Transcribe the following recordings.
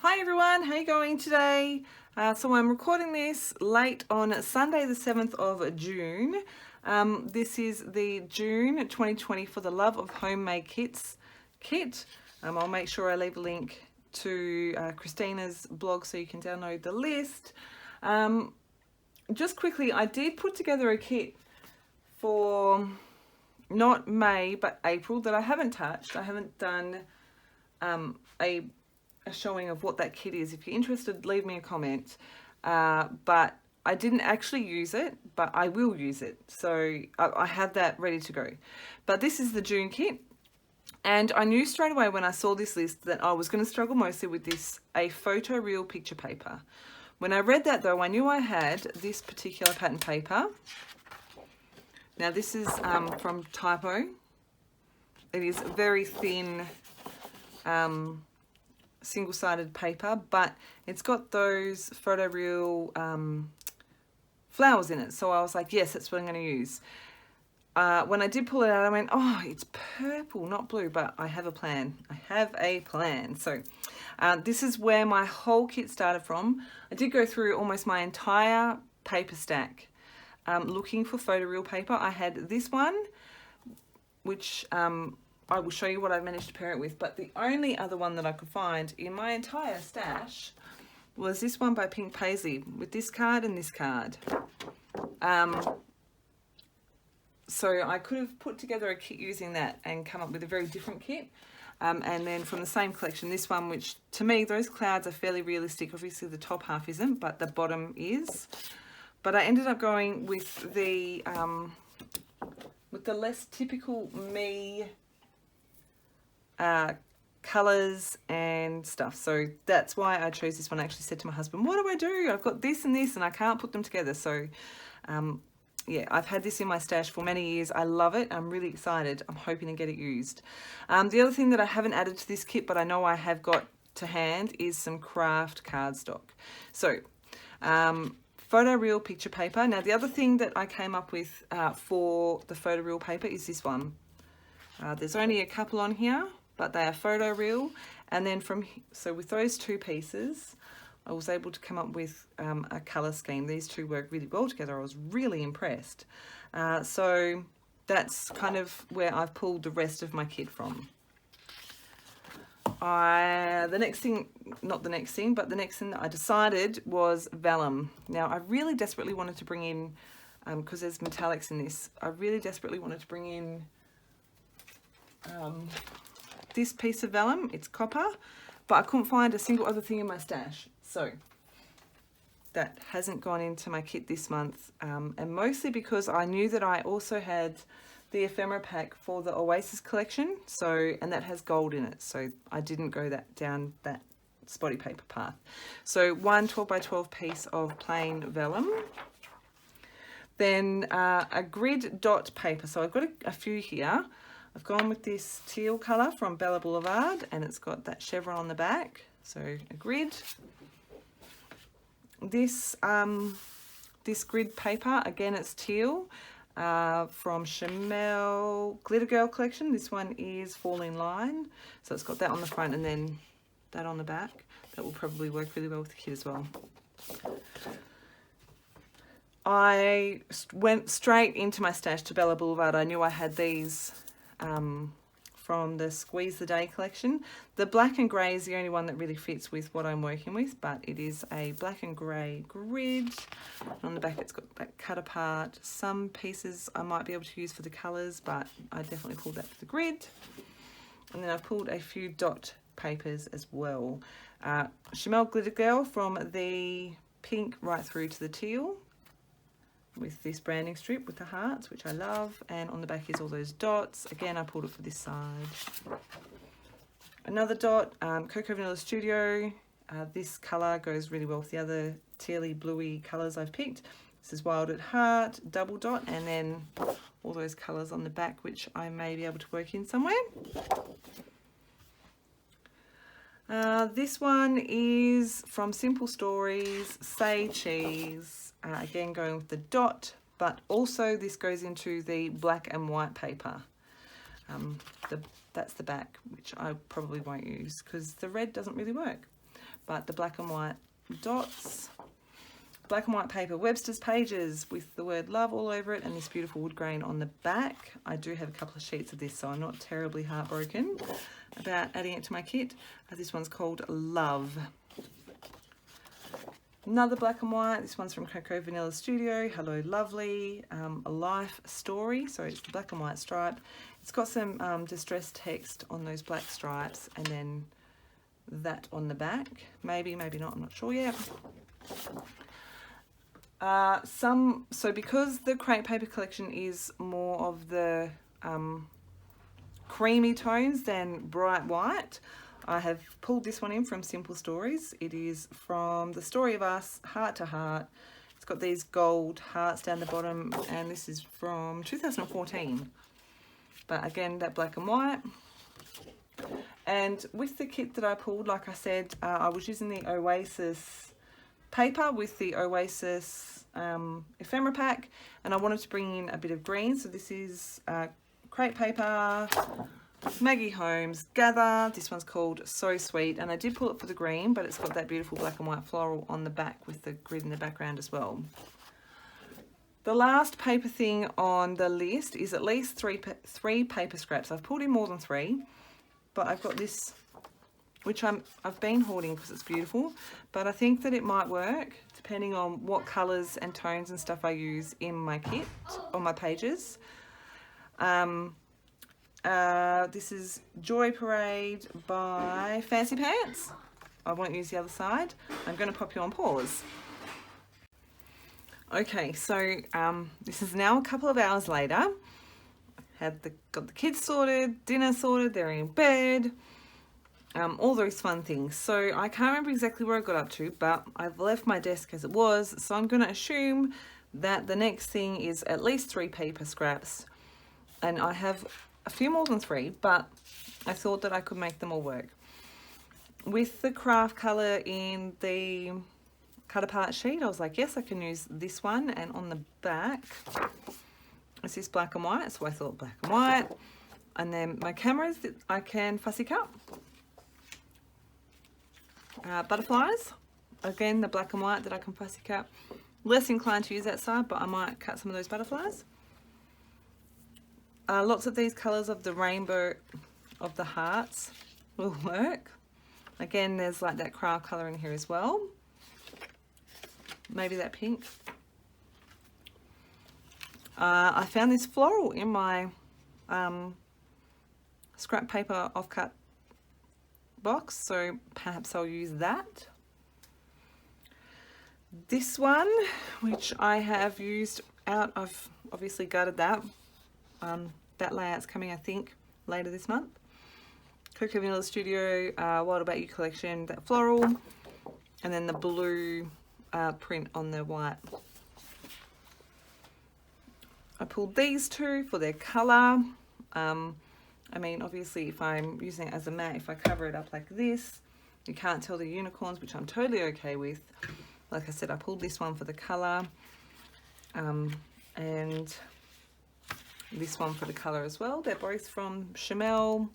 Hi everyone, how you going today? So I'm recording this late on Sunday the 7th of June. This is the June 2020 for the Love of Homemade Kits kit. I'll make sure I leave a link to Christina's blog so you can download the list. Just quickly, I did put together a kit for not May but April that I haven't touched. I haven't done a showing of what that kit is. If you're interested, leave me a comment. But I didn't actually use it, but I will use it. So I have that ready to go. But this is the June kit. And I knew straight away when I saw this list that I was going to struggle mostly with a photo real picture paper. When I read that though, I knew I had this particular pattern paper. Now this is from Typo. It is very thin, single-sided paper, but it's got those photoreal flowers in it, so I was like, yes, that's what I'm going to use. When I did pull it out, I went, oh, it's purple, not blue, but I have a plan. So this is where my whole kit started from. I did go through almost my entire paper stack looking for photoreal paper. I had this one, which I will show you what I managed to pair it with, but the only other one that I could find in my entire stash was this one by Pink Paisley with this card and this card. So I could have put together a kit using that and come up with a very different kit. And then from the same collection, this one, which to me, those clouds are fairly realistic. Obviously the top half isn't, but the bottom is. But I ended up going with the less typical me colors and stuff, so that's why I chose this one. I actually said to my husband, what do I do? I've got this and this and I can't put them together. So yeah, I've had this in my stash for many years. I love it. I'm really excited. I'm hoping to get it used. The other thing that I haven't added to this kit, but I know I have got to hand, is some craft cardstock. So photo real picture paper. Now the other thing that I came up with for the photo real paper is this one. There's only a couple on here, but they are photo real. And then so with those two pieces, I was able to come up with a color scheme. These two work really well together. I was really impressed. So that's kind of where I've pulled the rest of my kit from. The next thing that I decided was Vellum. Now I really desperately wanted to bring in, because there's metallics in this, I really desperately wanted to bring in this piece of vellum. It's copper, but I couldn't find a single other thing in my stash, so that hasn't gone into my kit this month, and mostly because I knew that I also had the ephemera pack for the Oasis collection, and that has gold in it, so I didn't go down that spotty paper path. So one 12 by 12 piece of plain vellum, then a grid dot paper. So I've got a few here. I've gone with this teal colour from Bella Boulevard, and it's got that chevron on the back, so a grid. This grid paper, again it's teal, from Chamel Glitter Girl collection. This one is Fall in Line, so it's got that on the front and then that on the back. That will probably work really well with the kit as well. I went straight into my stash to Bella Boulevard. I knew I had these from the Squeeze the Day collection. The black and grey is the only one that really fits with what I'm working with, but it is a black and grey grid. On the back it's got that cut apart. Some pieces I might be able to use for the colours, but I definitely pulled that for the grid. And then I've pulled a few dot papers as well. Chamel Glitter Girl from the pink right through to the teal, with this branding strip with the hearts, which I love, and on the back is all those dots. Again, I pulled it for this side. Another dot, Cocoa Vanilla Studio. This colour goes really well with the other tealy bluey colours I've picked. This is Wild at Heart, double dot, and then all those colours on the back, which I may be able to work in somewhere. This one is from Simple Stories, Say Cheese. Again, going with the dot, but also this goes into the black and white paper. That's the back, which I probably won't use because the red doesn't really work. but the black and white dots. Black and white paper, Webster's pages with the word love all over it and this beautiful wood grain on the back. I do have a couple of sheets of this, so I'm not terribly heartbroken about adding it to my kit. This one's called Love. Another black and white, this one's from Cocoa Vanilla Studio, Hello Lovely, a life story, so it's the black and white stripe. It's got some distressed text on those black stripes and then that on the back. Maybe, maybe not, I'm not sure yet. So because the crepe paper collection is more of the creamy tones than bright white, I have pulled this one in from Simple Stories. It is from The Story of Us, Heart to Heart. It's got these gold hearts down the bottom, and this is from 2014. But again, that black and white. And with the kit that I pulled, like I said, I was using the Oasis paper with the Oasis ephemera pack, and I wanted to bring in a bit of green. So this is crepe paper, Maggie Holmes Gather. This one's called So Sweet, and I did pull it for the green, but it's got that beautiful black and white floral on the back with the grid in the background as well. The last paper thing on the list is at least three paper scraps. I've pulled in more than 3, but I've got this, which I've been hoarding because it's beautiful, but I think that it might work depending on what colours and tones and stuff I use in my kit, on my pages. This is Joy Parade by Fancy Pants. I won't use the other side. I'm going to pop you on pause. Okay, so this is now a couple of hours later. Got the kids sorted, dinner sorted, they're in bed, all those fun things. So I can't remember exactly where I got up to, but I've left my desk as it was, so I'm going to assume that the next thing is at least 3 paper scraps, and I have a few more than 3, but I thought that I could make them all work. With the craft colour in the cut apart sheet, I was like, yes, I can use this one, and on the back it's this black and white, so I thought black and white. And then my cameras that I can fussy cut. Butterflies, again the black and white that I can fussy cut. Less inclined to use that side, but I might cut some of those butterflies. Lots of these colours of the rainbow of the hearts will work. Again, there's like that craft colour in here as well. Maybe that pink. I found this floral in my scrap paper offcut box, so perhaps I'll use that. This one, which I have used out, I've obviously gutted that. That layout's coming, I think, later this month. Cocoa Vanilla Studio, Wild About You collection, that floral, and then the blue print on the white. I pulled these 2 for their colour. I mean, obviously, if I'm using it as a mat, if I cover it up like this, you can't tell the unicorns, which I'm totally okay with. Like I said, I pulled this one for the colour, and this one for the colour as well. They're both from Chamel,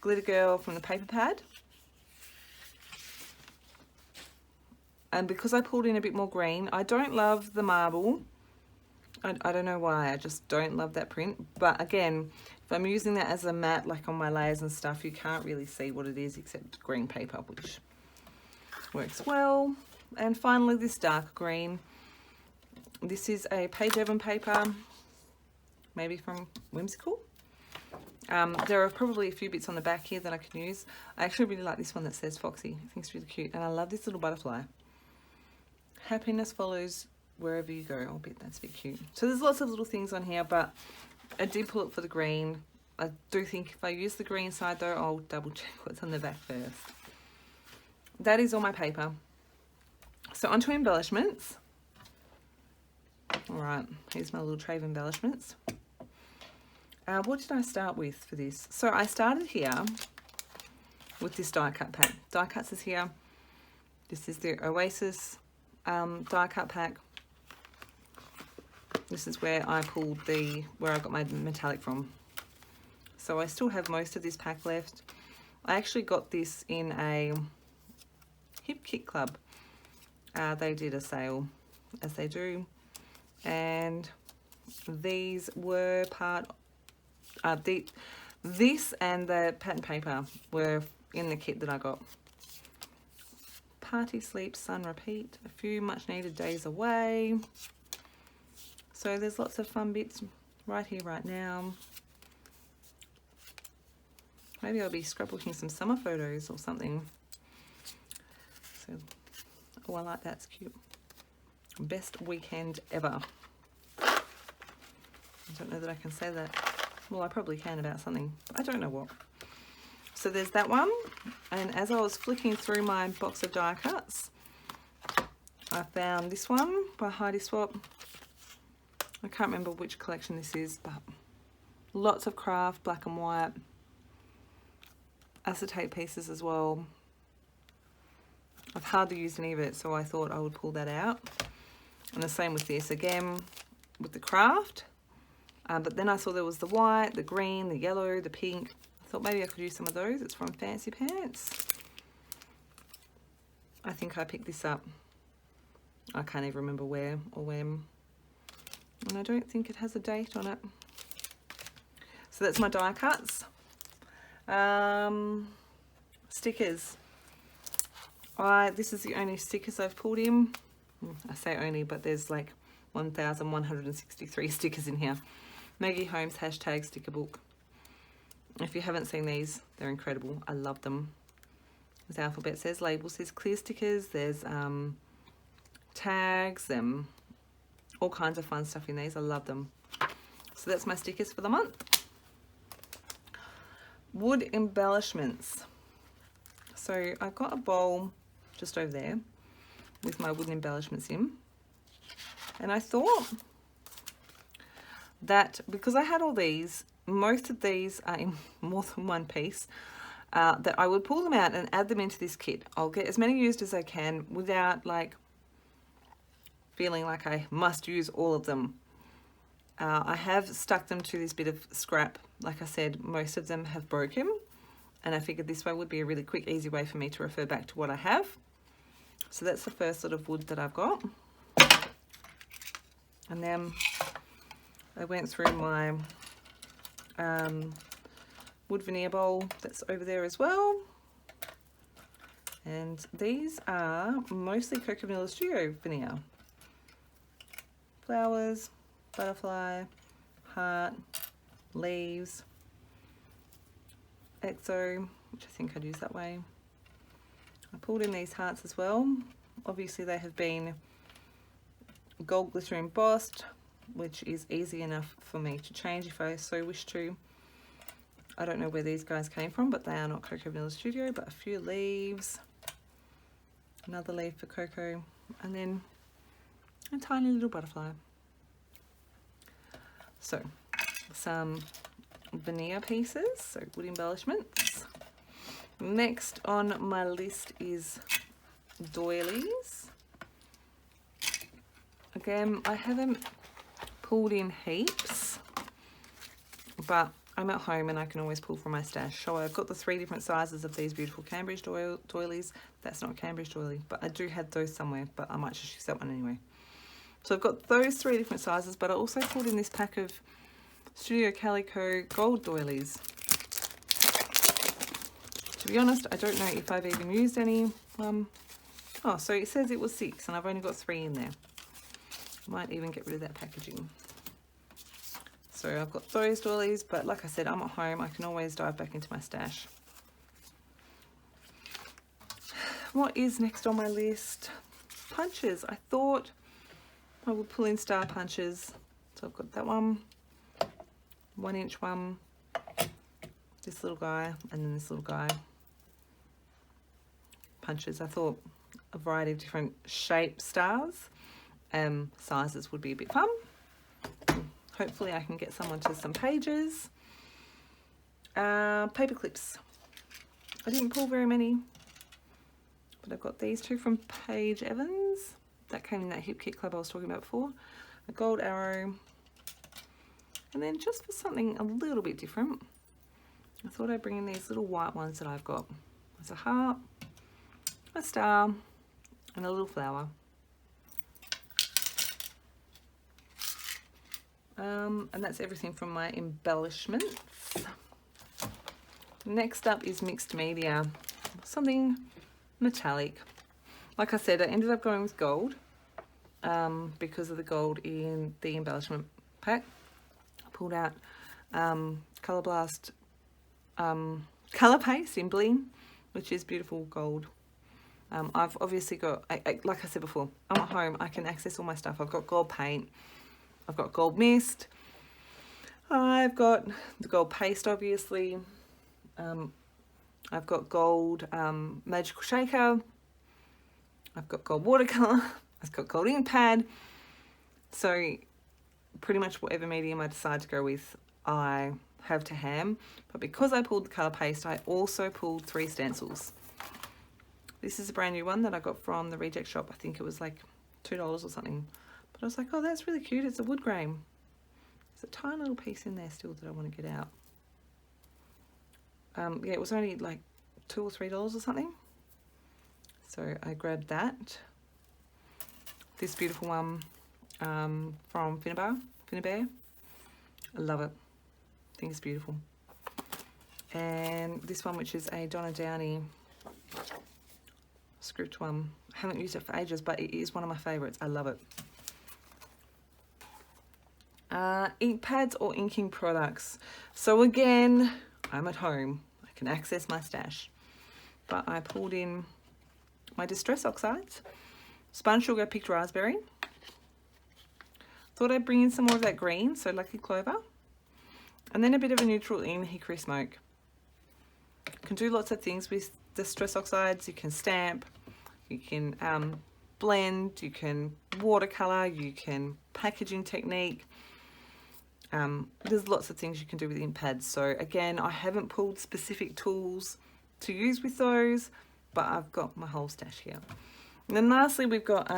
Glitter Girl from the paper pad. And because I pulled in a bit more green, I don't love the marble. I don't know why, I just don't love that print. But again, if I'm using that as a mat, like on my layers and stuff, you can't really see what it is except green paper, which works well. And finally, this dark green. This is a page 11 paper, maybe from Whimsical. There are probably a few bits on the back here that I can use. I actually really like this one that says Foxy. I think it's really cute. And I love this little butterfly. Happiness follows wherever you go. Oh, that's a bit cute. So there's lots of little things on here, but I did pull it for the green. I do think if I use the green side though, I'll double check what's on the back first. That is all my paper. So onto embellishments. All right, here's my little tray of embellishments. What did I start with for this? So I started here with this die cut pack. Die cuts is here. This is the Oasis die cut pack. This is where I pulled where I got my metallic from. So I still have most of this pack left. I actually got this in a Hip Kit Club. They did a sale, as they do, and these were part of this and the pattern paper were in the kit that I got. Party, sleep, sun, repeat. A few much needed days away. So there's lots of fun bits right here, right now. Maybe I'll be scrapbooking some summer photos or something. So, oh, I like that. It's cute. Best weekend ever. I don't know that I can say that. Well, I probably can about something. I don't know what. So there's that one. And as I was flicking through my box of die cuts, I found this one by Heidi Swap. I can't remember which collection this is, but lots of craft, black and white, acetate pieces as well. I've hardly used any of it, so I thought I would pull that out. And the same with this, again, with the craft. But then I saw there was the white, the green, the yellow, the pink. I thought maybe I could use some of those. It's from Fancy Pants. I think I picked this up. I can't even remember where or when. And I don't think it has a date on it. So that's my die cuts. Stickers. This is the only stickers I've pulled in. I say only, but there's like 1,163 stickers in here. Maggie Holmes hashtag sticker book. If you haven't seen these, they're incredible. I love them. There's alphabet says, labels says, clear stickers. There's tags and all kinds of fun stuff in these. I love them. So that's my stickers for the month. Wood embellishments. So I've got a bowl just over there with my wooden embellishments in. And I thought that because I had all these, most of these are in more than one piece, that I would pull them out and add them into this kit. I'll get as many used as I can without like feeling like I must use all of them. I have stuck them to this bit of scrap. Like I said, most of them have broken, and I figured this way would be a really quick, easy way for me to refer back to what I have. So that's the first sort of wood that I've got. And then I went through my wood veneer bowl that's over there as well. And these are mostly Coco Vanilla Studio veneer. Flowers, butterfly, heart, leaves, exo, which I think I'd use that way. I pulled in these hearts as well. Obviously they have been gold glitter embossed, which is easy enough for me to change if I so wish to. I don't know where these guys came from, but they are not Coco Vanilla Studio, but a few leaves, another leaf for Coco, and then a tiny little butterfly. So some veneer pieces, so wood embellishments. Next on my list is doilies. Again, I haven't pulled in heaps, but I'm at home and I can always pull from my stash. So I've got the 3 different sizes of these beautiful Cambridge doilies. That's not a Cambridge doily, but I do have those somewhere, but I might just use that one anyway. So I've got those 3 different sizes, but I also pulled in this pack of Studio Calico gold doilies. To be honest, I don't know if I've even used any. Oh, so it says it was 6 and I've only got 3 in there. Might even get rid of that packaging. So I've got those doilies, but like I said, I'm at home. I can always dive back into my stash. What is next on my list? Punches. I thought I would pull in star punches. So I've got that one, 1-inch one, this little guy, and then this little guy. Punches. I thought a variety of different shape stars and sizes would be a bit fun. Hopefully I can get some onto some pages. Paper clips. I didn't pull very many, but I've got these 2 from Paige Evans. That came in that Hip Kit Club I was talking about before. A gold arrow. And then just for something a little bit different, I thought I'd bring in these little white ones that I've got. There's a heart, a star, and a little flower. And that's everything from my embellishments. Next up is mixed media, something metallic. Like I said, I ended up going with gold because of the gold in the embellishment pack. I pulled out Colour Blast Colour Paste in Bling, which is beautiful gold. I've obviously got, like I said before, I'm at home, I can access all my stuff. I've got gold paint, I've got gold mist, I've got the gold paste obviously, I've got gold magical shaker, I've got gold watercolour, I've got gold ink pad. So pretty much whatever medium I decide to go with, I have to hand. But because I pulled the colour paste, I also pulled 3 stencils. This is a brand new one that I got from the reject shop. I think it was like $2 or something. But I was like, oh, that's really cute. It's a wood grain. There's a tiny little piece in there still that I want to get out. Yeah, it was only like $2 or $3 or something. So I grabbed that. This beautiful one from Finnabear. I love it. I think it's beautiful. And this one, which is a Donna Downey script one. I haven't used it for ages, but it is one of my favorites. I love it. Ink pads or inking products. So again, I'm at home. I can access my stash. But I pulled in my Distress Oxides, Spun Sugar Picked Raspberry. Thought I'd bring in some more of that green, so Lucky Clover. And then a bit of a neutral in Hickory Smoke. You can do lots of things with Distress Oxides. You can stamp, you can blend, you can watercolor, you can packaging technique. There's lots of things you can do with ink pads. So again, I haven't pulled specific tools to use with those, but I've got my whole stash here. And then lastly, we've got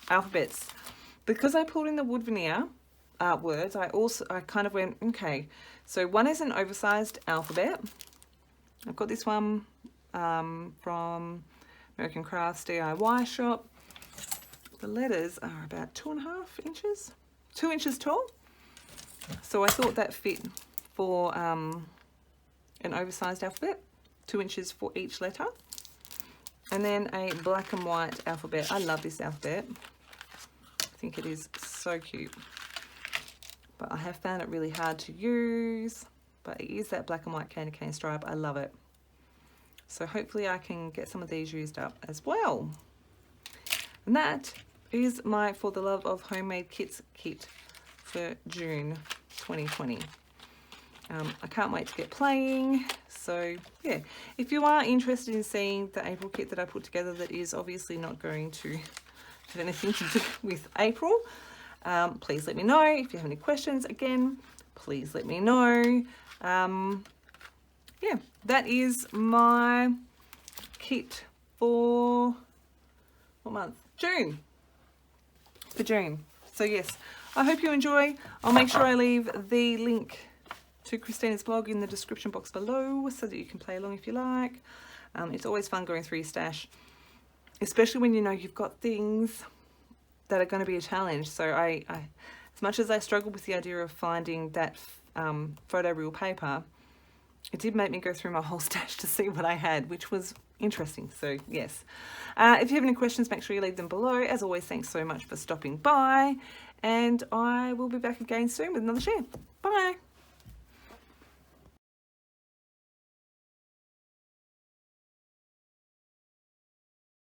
alphabets. Because I pulled in the wood veneer words, I kind of went, okay, so one is an oversized alphabet. I've got this one from American Crafts DIY shop. The letters are about 2.5 inches, 2 inches tall. So I thought that fit for an oversized alphabet, 2 inches for each letter. And then a black and white alphabet. I love this alphabet. I think it is so cute. But I have found it really hard to use. But it is that black and white candy cane stripe. I love it. So hopefully I can get some of these used up as well. And that is my For the Love of Homemade Kits kit for June 2020. I can't wait to get playing. So yeah, if you are interested in seeing the April kit that I put together, that is obviously not going to have anything to do with April, please let me know. If you have any questions, again, please let me know. Yeah, that is my kit for what month? June. For June. So yes, I hope you enjoy. I'll make sure I leave the link to Christina's blog in the description box below so that you can play along if you like. It's always fun going through your stash, especially when you know you've got things that are going to be a challenge. So I as much as I struggled with the idea of finding that photo reel paper, it did make me go through my whole stash to see what I had, which was interesting. So yes, if you have any questions, make sure you leave them below. As always, thanks so much for stopping by, and I will be back again soon with another share. Bye.